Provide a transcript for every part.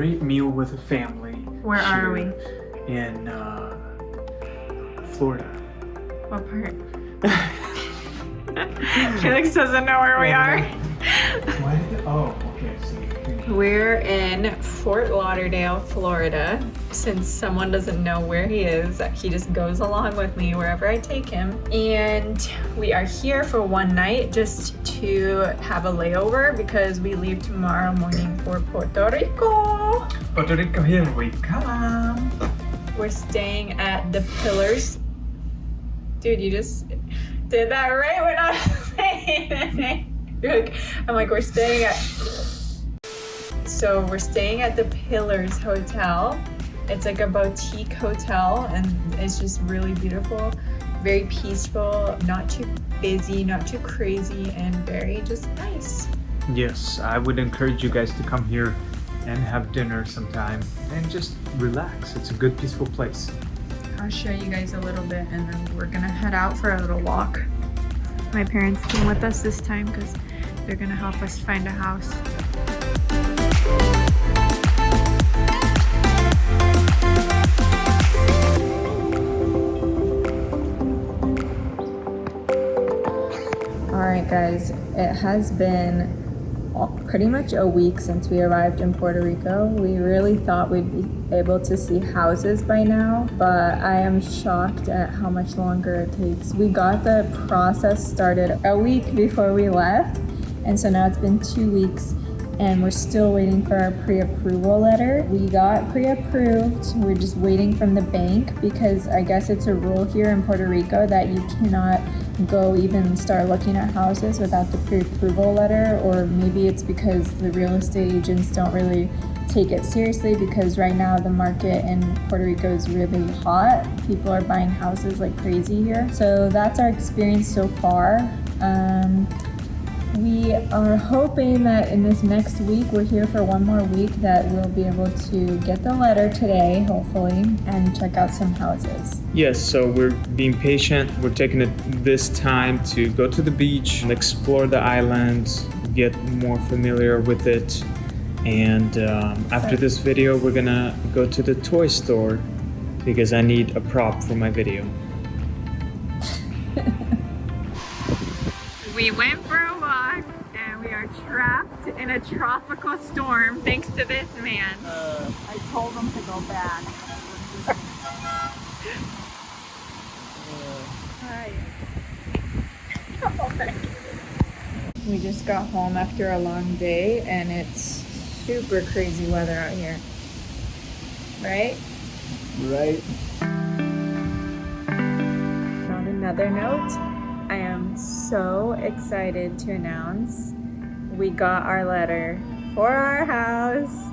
great meal with a family. Where are we? In Florida. What part? Felix doesn't know where we are. Why did okay, I see. We're in Fort Lauderdale, Florida. Since someone doesn't know where he is, he just goes along with me wherever I take him. And we are here for one night just to have a layover because we leave tomorrow morning for Puerto Rico. Puerto Rico, here we come. We're staying at the Pillars. Dude, you just did that right when I was saying it. I'm like, we're staying at... So we're staying at the Pillars Hotel. It's like a boutique hotel and it's just really beautiful, very peaceful, not too busy, not too crazy, and very just nice. Yes, I would encourage you guys to come here and have dinner sometime and just relax. It's a good, peaceful place. I'll show you guys a little bit and then we're gonna head out for a little walk. My parents came with us this time because they're gonna help us find a house. Alright guys, it has been pretty much a week since we arrived in Puerto Rico. We really thought we'd be able to see houses by now, but I am shocked at how much longer it takes. We got the process started a week before we left, and so now it's been 2 weeks and we're still waiting for our pre-approval letter. We got pre-approved. We're just waiting from the bank because I guess it's a rule here in Puerto Rico that you cannot go even start looking at houses without the pre-approval letter, or maybe it's because the real estate agents don't really take it seriously because right now the market in Puerto Rico is really hot. People are buying houses like crazy here. So that's our experience so far. We are hoping that in this next week, we're here for one more week, that we'll be able to get the letter today, hopefully, and check out some houses. Yes, so we're being patient. We're taking this time to go to the beach and explore the island, get more familiar with it. And after this video, we're gonna go to the toy store because I need a prop for my video. We went for a walk and we are trapped in a tropical storm thanks to this man. I told him to go back. Hi. We just got home after a long day and it's super crazy weather out here. Right? Right. On another note, I am so excited to announce we got our letter for our house.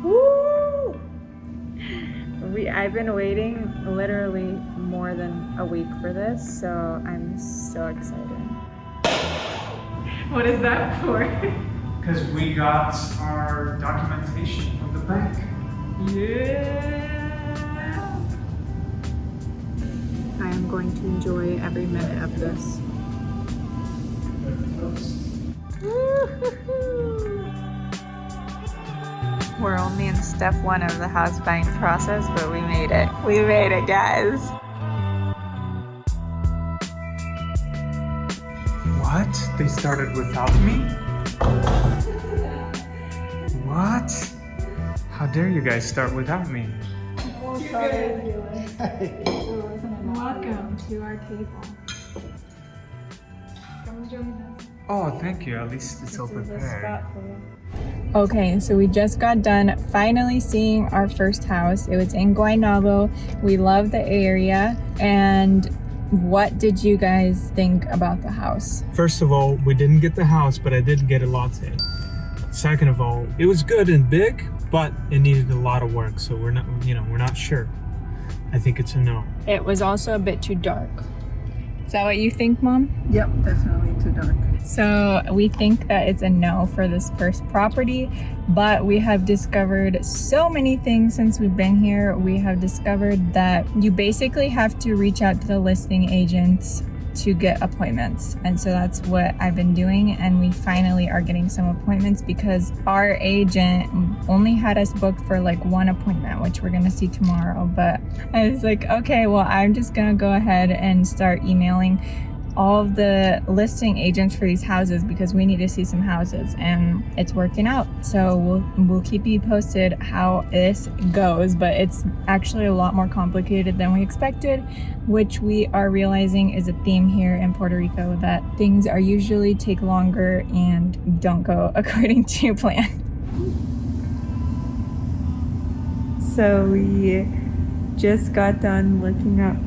Woo! I've been waiting literally more than a week for this, so I'm so excited. What is that for? Because we got our documentation from the bank. Yeah! I am going to enjoy every minute of this. We're only in step 1 of the house buying process, but we made it. We made it, guys. What? They started without me? What? How dare you guys start without me? Welcome to our table. Come join us. Oh, thank you. At least it's all prepared. Okay, so we just got done finally seeing our first house. It was in Guaynabo. We love the area. And what did you guys think about the house? First of all, we didn't get the house, but I did get a latte. Second of all, it was good and big, but it needed a lot of work. So we're not sure. I think it's a no. It was also a bit too dark. Is that what you think, Mom? Yep, definitely too dark. So we think that it's a no for this first property, but we have discovered so many things since we've been here. We have discovered that you basically have to reach out to the listing agents to get appointments. And so that's what I've been doing, and we finally are getting some appointments because our agent only had us booked for like one appointment, which we're gonna see tomorrow. But I was like, okay, well, I'm just gonna go ahead and start emailing all of the listing agents for these houses because we need to see some houses, and it's working out. So we'll keep you posted how this goes, but it's actually a lot more complicated than we expected, which we are realizing is a theme here in Puerto Rico, that things are usually take longer and don't go according to plan. So we just got done looking up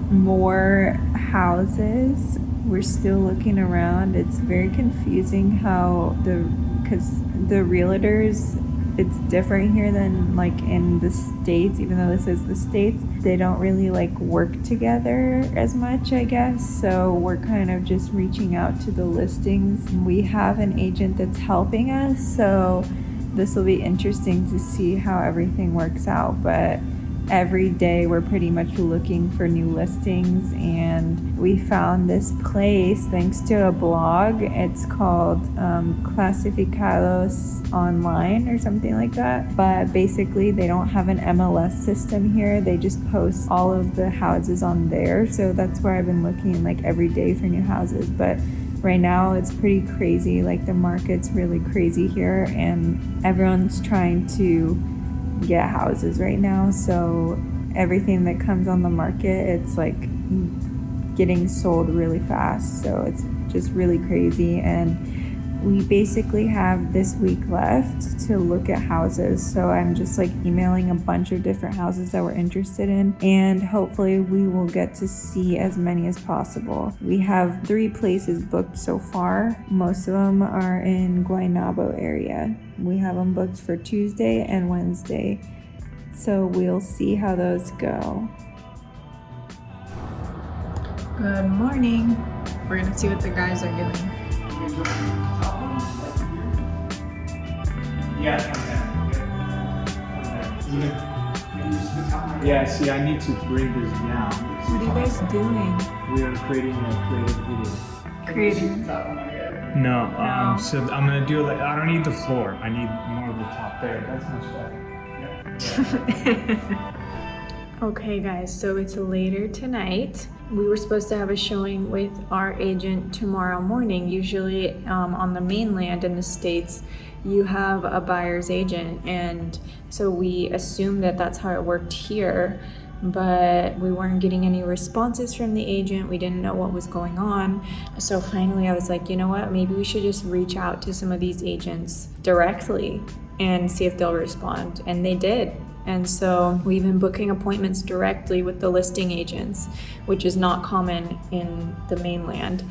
more houses. We're still looking around. It's very confusing how because the realtors, it's different here than like in the States. Even though this is the States, they don't really like work together as much, I guess. So we're kind of just reaching out to the listings. We have an agent that's helping us, so this will be interesting to see how everything works out. But every day we're pretty much looking for new listings, and we found this place thanks to a blog. It's called Clasificados Online or something like that, but basically they don't have an MLS system here. They just post all of the houses on there, so that's where I've been looking like every day for new houses. But right now it's pretty crazy, like the market's really crazy here, and everyone's trying to get houses right now. So everything that comes on the market, it's like getting sold really fast. So it's just really crazy, and we basically have this week left to look at houses. So I'm just like emailing a bunch of different houses that we're interested in, and hopefully we will get to see as many as possible. We have 3 places booked so far. Most of them are in Guaynabo area. We have them booked for Tuesday and Wednesday, so we'll see how those go. Good morning. We're gonna see what the guys are doing. Yeah, see, I need to bring this down. What are you guys doing? We are creating a creative video. Creating. No, so I'm gonna do it like, I don't need the floor. I need more of the top there. That's much better. Okay guys, so it's later tonight. We were supposed to have a showing with our agent tomorrow morning. Usually on the mainland in the States, you have a buyer's agent, and so we assumed that that's how it worked here, but we weren't getting any responses from the agent. We didn't know what was going on. So finally I was like, you know what, maybe we should just reach out to some of these agents directly and see if they'll respond, and they did. And so we've been booking appointments directly with the listing agents, which is not common in the mainland.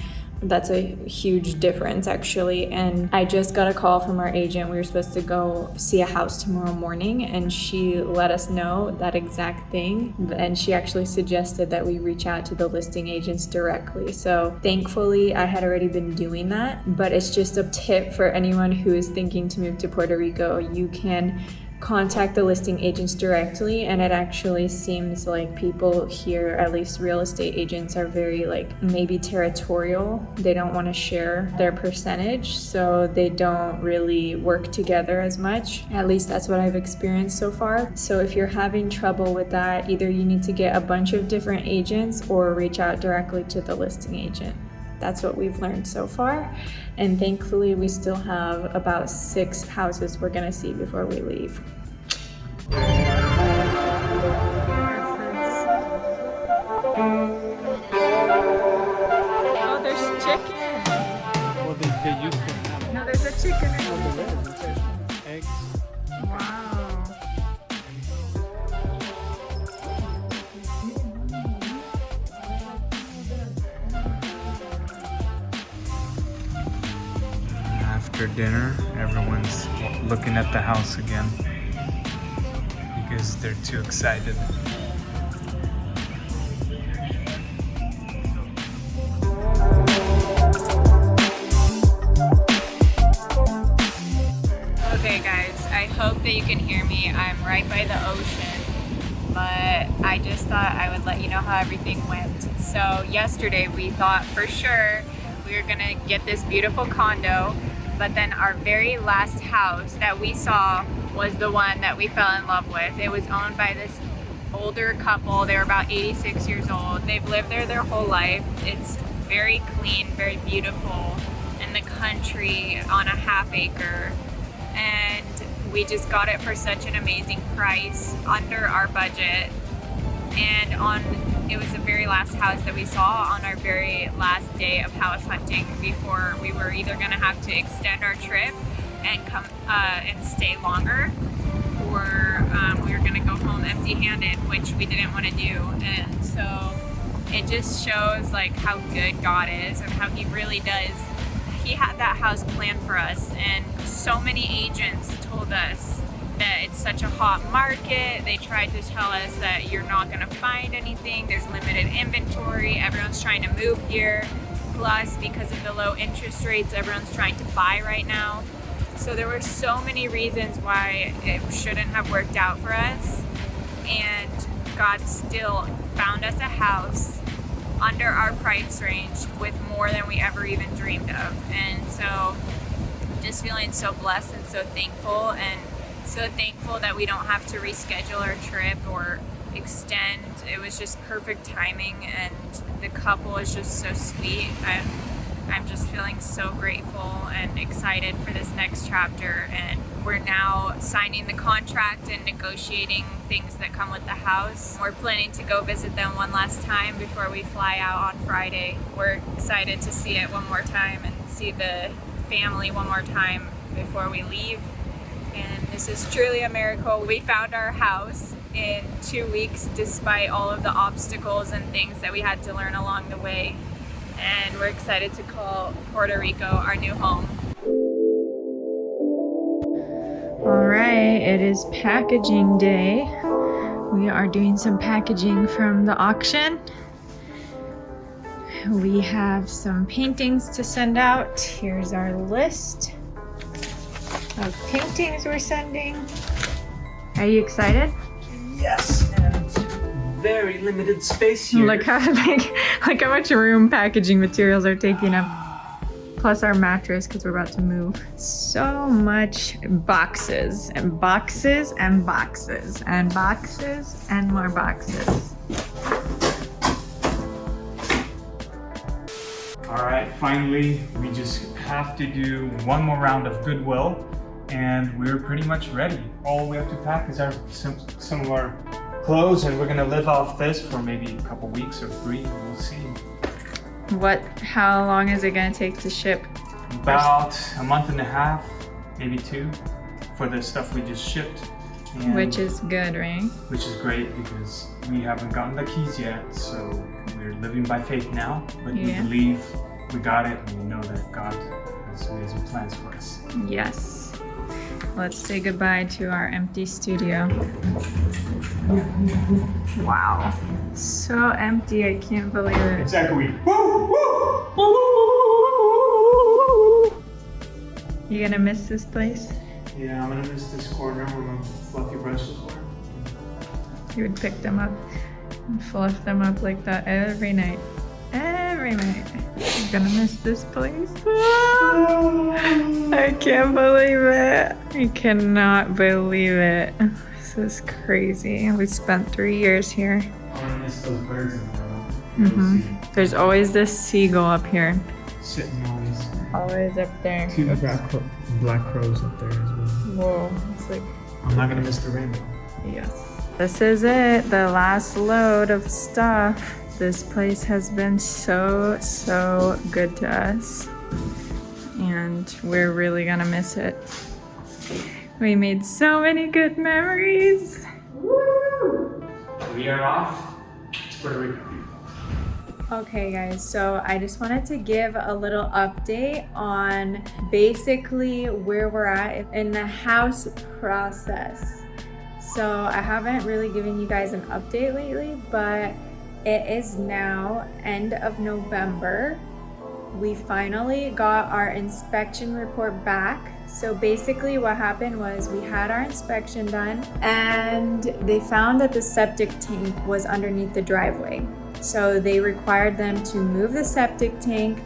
That's a huge difference actually. And I just got a call from our agent. We were supposed to go see a house tomorrow morning, and she let us know that exact thing. And she actually suggested that we reach out to the listing agents directly. So thankfully I had already been doing that, but it's just a tip for anyone who is thinking to move to Puerto Rico. You can contact the listing agents directly, and it actually seems like people here, at least real estate agents, are very like maybe territorial. They don't want to share their percentage, so they don't really work together as much. At least that's what I've experienced so far. So if you're having trouble with that, either you need to get a bunch of different agents or reach out directly to the listing agent. That's what we've learned so far, and thankfully we still have about 6 houses we're gonna see before we leave. Oh, there's chicken. Well, they used to have No, there's a chicken in it. Eggs. Wow. After dinner, everyone's looking at the house again because they're too excited. Okay guys, I hope that you can hear me. I'm right by the ocean but I just thought I would let you know how everything went. So yesterday we thought for sure we were gonna get this beautiful condo, but then our very last house that we saw was the one that we fell in love with. It was owned by this older couple. They were about 86 years old. They've lived there their whole life. It's very clean, very beautiful in the country on a half acre. And we just got it for such an amazing price, under our budget. And it was the very last house that we saw on our very last day of house hunting before we were either gonna have to extend our trip and come and stay longer, or we were gonna go home empty-handed, which we didn't want to do. And so it just shows like how good God is and how He really does. He had that house planned for us, and so many agents told us that it's such a hot market. They tried to tell us that you're not gonna find anything, there's limited inventory, everyone's trying to move here. Plus, because of the low interest rates, everyone's trying to buy right now. So there were so many reasons why it shouldn't have worked out for us, and God still found us a house under our price range with more than we ever even dreamed of. And so just feeling so blessed and so thankful that we don't have to reschedule our trip or extend. It was just perfect timing, and the couple is just so sweet. I'm just feeling so grateful and excited for this next chapter, and we're now signing the contract and negotiating things that come with the house. We're planning to go visit them one last time before we fly out on Friday. We're excited to see it one more time and see the family one more time before we leave. And this is truly a miracle. We found our house in 2 weeks despite all of the obstacles and things that we had to learn along the way. And we're excited to call Puerto Rico our new home. All right, it is packaging day. We are doing some packaging from the auction. We have some paintings to send out. Here's our list of paintings we're sending. Are you excited? Yes, and very limited space here. Look how big, look how much room packaging materials are taking up. Plus our mattress, because we're about to move. So much boxes and boxes and boxes and boxes and more boxes. All right, finally, we just have to do one more round of Goodwill, and we're pretty much ready. All we have to pack is some of our clothes, and we're gonna live off this for maybe a couple weeks or 3. We'll see. How long is it gonna take to ship? About a month and a half, maybe 2, for the stuff we just shipped. And Which is good, right? which is great because we haven't gotten the keys yet, so we're living by faith now. But Yeah. we believe we got it, and we know that God has amazing plans for us. Yes. Let's say goodbye to our empty studio. Wow. So empty, I can't believe it. It's echoey. Woo! Woo! You gonna miss this place? Yeah, I'm gonna miss this corner where my fluffy brushes were. You would pick them up and fluff them up like that every night. Every night. I'm gonna miss this place. I can't believe it. I cannot believe it. This is crazy. We spent 3 years here. I'm gonna miss those birds in the room. There's always this seagull up here. Sitting always. Always up there. 2 black crows up there as well. Whoa. It's like, I'm not gonna miss the rainbow. yes. This is it. The last load of stuff. This place has been so good to us. And we're really gonna miss it. We made so many good memories. Woo! We are off to Puerto Rico. Okay guys, so I just wanted to give a little update on basically where we're at in the house process. So I haven't really given you guys an update lately, but it is now end of November we finally got our inspection report back. So basically what happened was we had our inspection done and they found that the septic tank was underneath the driveway. So they required them to move the septic tank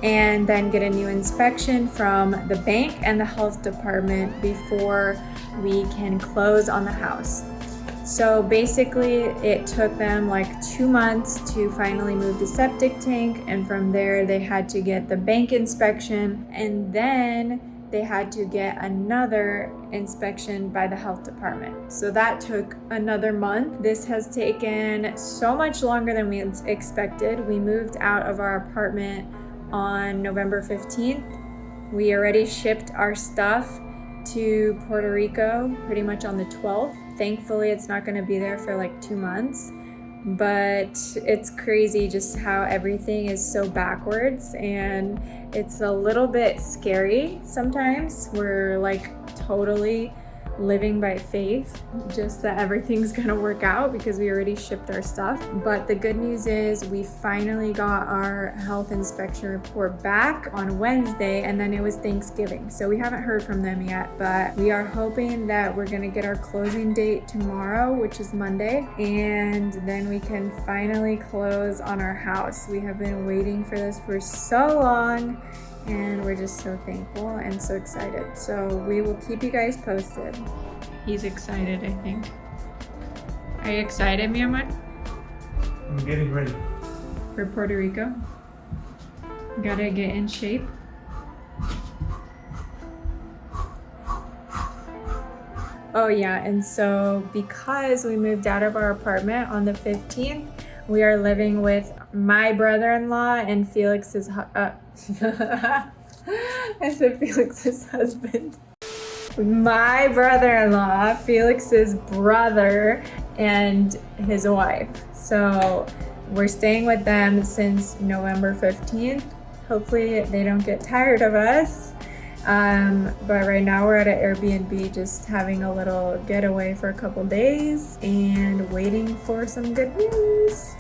and then get a new inspection from the bank and the health department before we can close on the house. So basically it took them like 2 months to finally move the septic tank, and from there they had to get the bank inspection, and then they had to get another inspection by the health department. So that took another month. This has taken so much longer than we expected. We moved out of our apartment on November 15th. We already shipped our stuff to Puerto Rico pretty much on the 12th. Thankfully, it's not going to be there for like 2 months, but it's crazy just how everything is so backwards, and it's a little bit scary sometimes. We're like totally living by faith, just that everything's gonna work out because we already shipped our stuff. But the good news is we finally got our health inspection report back on Wednesday, and then it was Thanksgiving, so we haven't heard from them yet, but we are hoping that we're gonna get our closing date tomorrow, which is Monday, and then we can finally close on our house. We have been waiting for this for so long, and we're just so thankful and so excited. So we will keep you guys posted. He's excited, I think. Are you excited, mi amor? I'm getting ready. For Puerto Rico? Gotta get in shape. Oh yeah, and so because we moved out of our apartment on the 15th, we are living with my brother-in-law and Felix's I said Felix's husband. My brother-in-law, Felix's brother, and his wife. So we're staying with them since November 15th. Hopefully they don't get tired of us. But right now we're at an Airbnb, just having a little getaway for a couple days and waiting for some good news.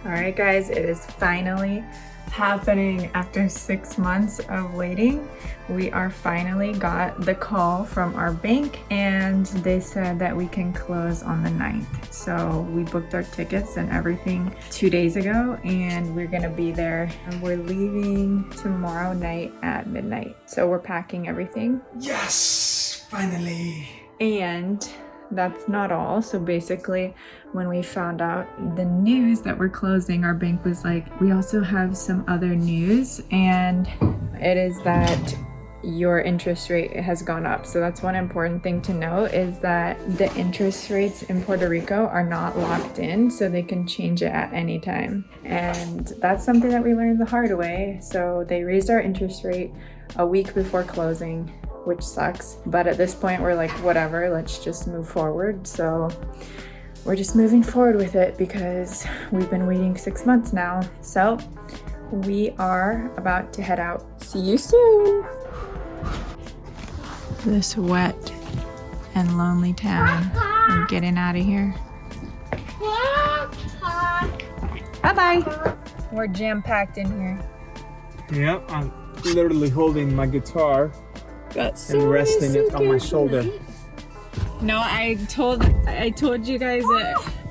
All right, guys, it is finally happening after 6 months of waiting. We are finally got the call from our bank, and they said that we can close on the 9th. So we booked our tickets and everything 2 days ago, and we're gonna be there. And we're leaving tomorrow night at midnight. So we're packing everything. Yes, finally. And that's not all. So basically, when we found out the news that we're closing, our bank was like, we also have some other news, and it is that your interest rate has gone up. So that's one important thing to know, is that the interest rates in Puerto Rico are not locked in, so they can change it at any time. And that's something that we learned the hard way. So they raised our interest rate a week before closing, which sucks. But at this point, we're like, whatever, let's just move forward. So we're just moving forward with it because we've been waiting 6 months now. So we are about to head out. See you soon. This wet and lonely town. I'm getting out of here. Bye-bye. We're jam-packed in here. Yep, I'm literally holding my guitar Got and resting it on my shoulder. No, I told you guys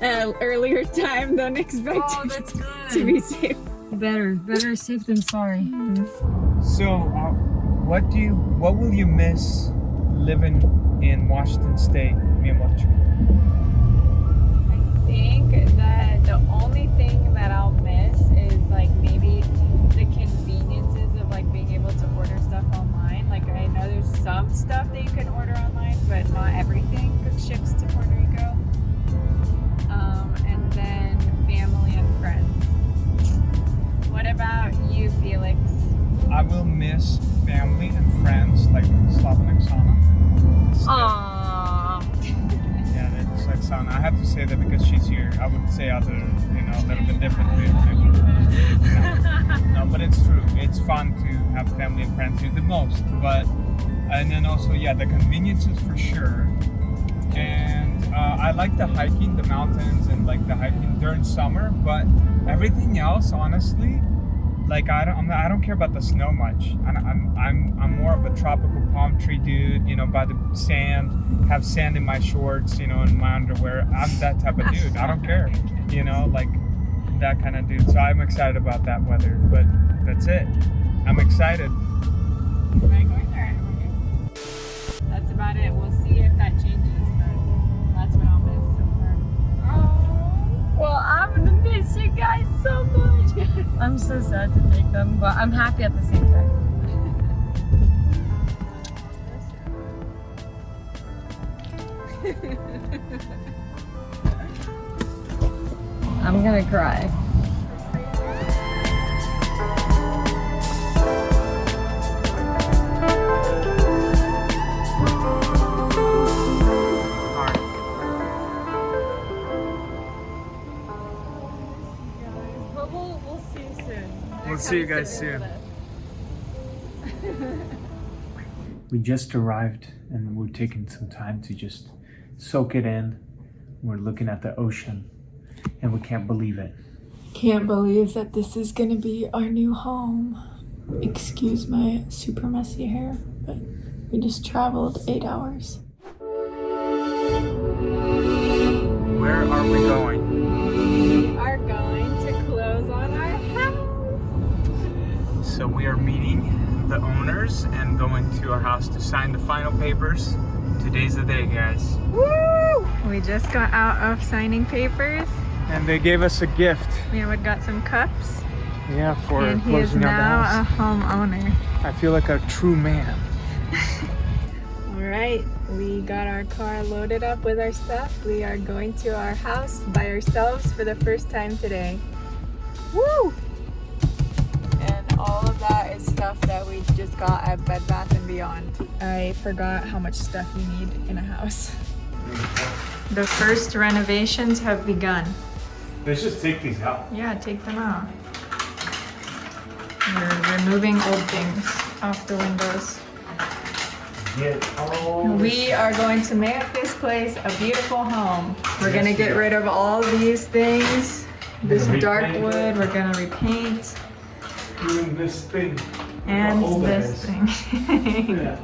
at earlier time. Don't expect that's good. to be safe. Better safe than sorry. So, what will you miss living in Washington State, mi amor? I think that the only thing that I'll miss is like maybe the conveniences of like being able to order stuff online. Like I know there's some stuff that you can order online, but not everything ships to Puerto Rico. And then family and friends. What about you, Felix? I will miss family and friends like Slava and Oksana. Aww. Yeah, that's Oksana. I have to say that because she's here. I would say a little bit differently. No, but it's true. It's fun to have family and friends here the most. And then also, yeah, the conveniences for sure. And I like the hiking, the mountains, and like the hiking during summer. But everything else, honestly, Like I don't care about the snow much. I'm more of a tropical palm tree dude. You know, by the sand, have sand in my shorts. You know, in my underwear. I'm that type of dude. I don't care. You know, like that kind of dude. So I'm excited about that weather. But that's it. I'm excited. Am I going there anyway? That's about it. We'll see if that changes, but that's what I'll miss so far. Oh, well, I'm gonna miss you guys so much. I'm so sad to take them, but I'm happy at the same time. I'm gonna cry. But we'll see you soon. We'll see you guys soon. We just arrived and we're taking some time to just soak it in. We're looking at the ocean and we can't believe it. Can't believe that this is gonna be our new home. Excuse my super messy hair, but we just traveled 8 hours. Where are we going? We are going to close on our house. So we are meeting the owners and going to our house to sign the final papers. Today's the day, guys. Woo! We just got out of signing papers. And they gave us a gift. We got some cups. Yeah, for And he is closing out the now a house. homeowner. I feel like a true man. All right, we got our car loaded up with our stuff. We are going to our house by ourselves for the first time today. Woo! And all of that is stuff that we just got at Bed Bath & Beyond. I forgot how much stuff you need in a house. The first renovations have begun. Let's just take these out. Yeah, take them out. We're removing old things off the windows. We are going to make this place a beautiful home. We're gonna get rid of all these things. This dark wood, we're gonna repaint. Doing this thing. And How old that this is. thing. Yeah.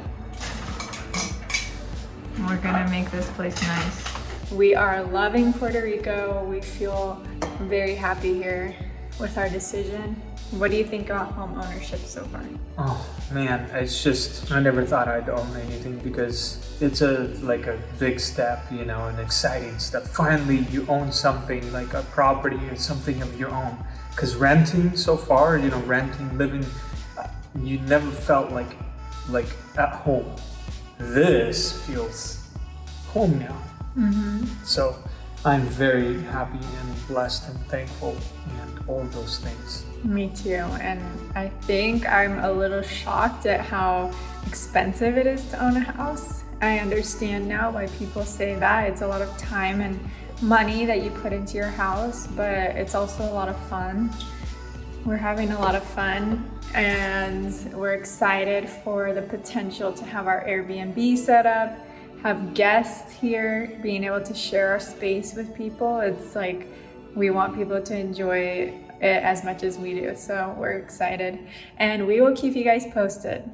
We're gonna make this place nice. We are loving Puerto Rico. We feel very happy here with our decision. What do you think about home ownership so far? Oh man, it's just, I never thought I'd own anything because it's like a big step, you know, an exciting step. Finally, you own something like a property or something of your own. Because renting so far, you know, renting, living, you never felt like at home. This feels home now. So I'm very happy and blessed and thankful and all those things. Me too, and I think I'm a little shocked at how expensive it is to own a house. I understand now why people say that. It's a lot of time and money that you put into your house, but it's also a lot of fun. We're having a lot of fun and we're excited for the potential to have our Airbnb set up, have guests here, being able to share our space with people. It's like we want people to enjoy it as much as we do, so we're excited and we will keep you guys posted.